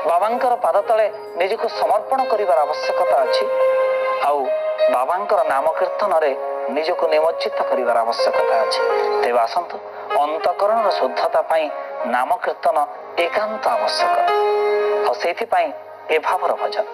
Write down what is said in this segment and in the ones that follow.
ବାବାଙ୍କର ପାଦ ତଳେ ନିଜକୁ ସମର୍ପଣ କରିବାର ଆବଶ୍ୟକତା ଅଛି। ଆଉ ବାବାଙ୍କର ନାମ କୀର୍ତ୍ତନରେ ନିଜକୁ ନିମଜ୍ଜିତ କରିବାର ଆବଶ୍ୟକତା ଅଛି। ତେବେ ଆସନ୍ତୁ, ଅନ୍ତଃକରଣର ଶୁଦ୍ଧତା ପାଇଁ ନାମ କୀର୍ତ୍ତନ ଏକାନ୍ତ ଆବଶ୍ୟକ। ଆଉ ସେଇଥିପାଇଁ ଏ ଭାବର ଭଜନ।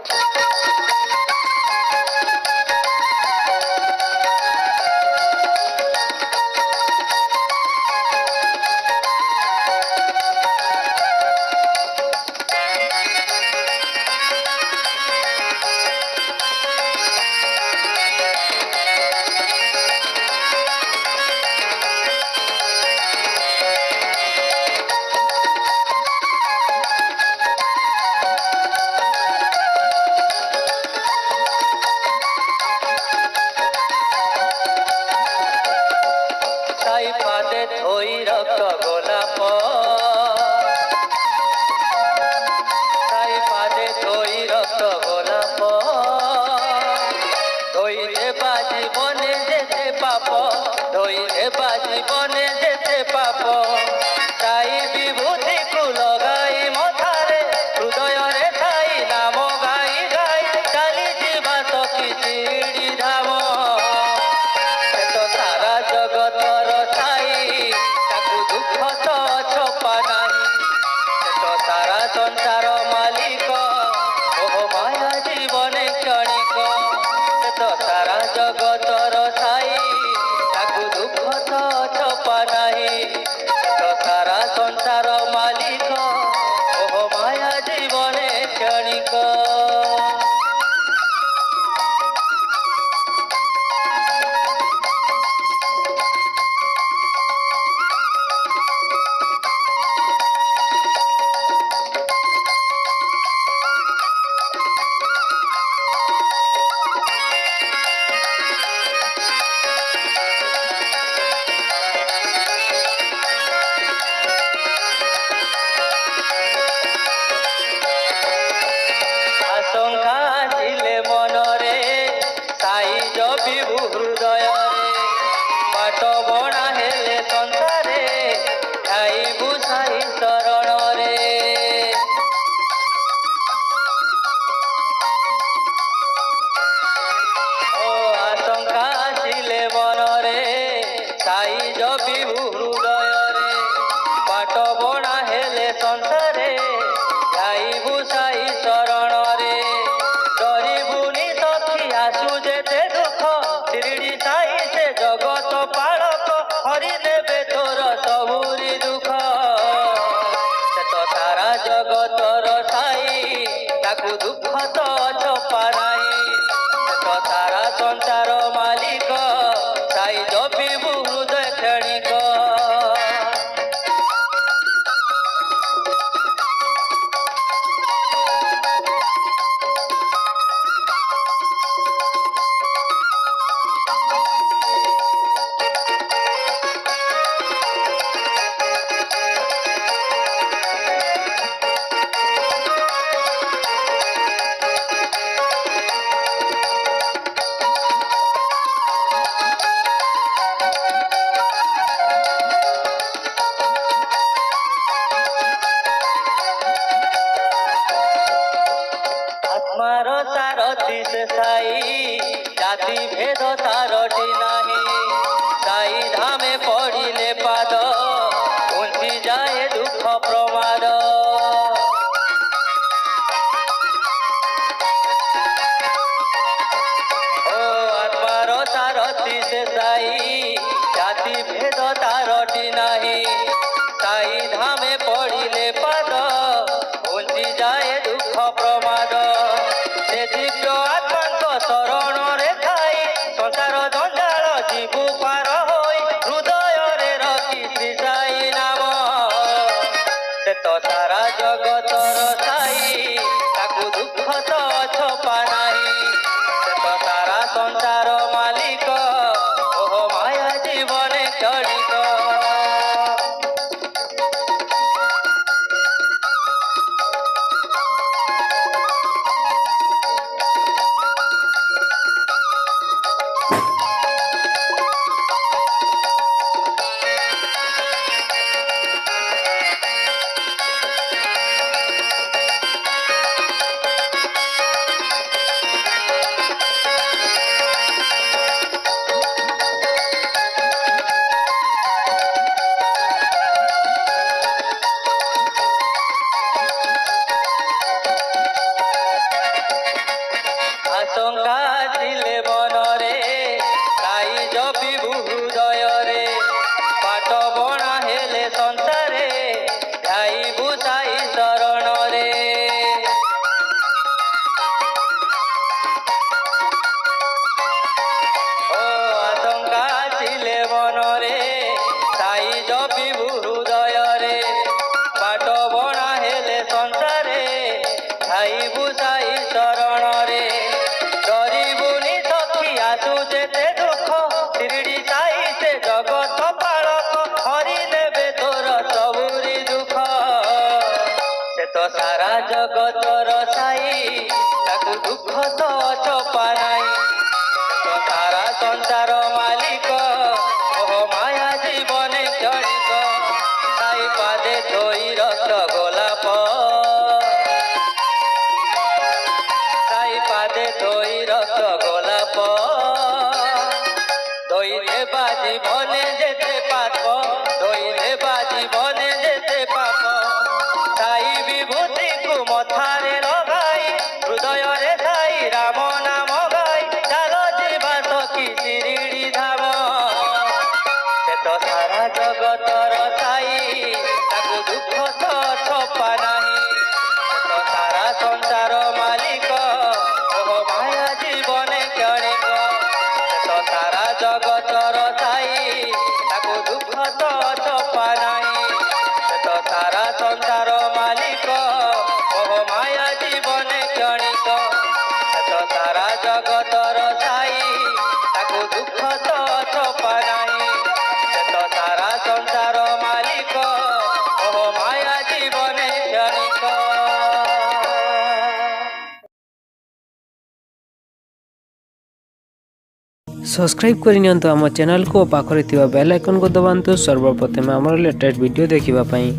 सारा जगतर साई ताकू दुख तो चपा नाई तो सारा संसार मालिक ओह माया जीवन क्षणिक साई पादे धोई रस गोलाप साई पादे धोई रस गोलाप धोइले बाजी बने जेते पाप धोइले बाजी बने जेते पाप साई विभूति को मथारे लगाई हृदय रे साई राम नाम गाई चालो जीवा सखी शिरिडी धाम से तो सारा जगतर साई ताकू दुख तो छपा नाही से तो सारा संसार मालिक ओह माया जीवन क्षणिक से तो सारा जगतर साई ताकू दुख तो छपा नाही से तो सारा संसार मालिक ओह माया जीवन क्षणिक से तो सारा जगतर साई ताकू दुख तो छपा नाही से तो सारा संसार मालिक ओह माया जीवन क्षणिक। सब्सक्राइब करनियंतु आम चैनल को पाखरे थिबा बेल आइकन को दबांतु सर्वप्रथम आमर लेटेस्ट वीडियो देखिबा पई।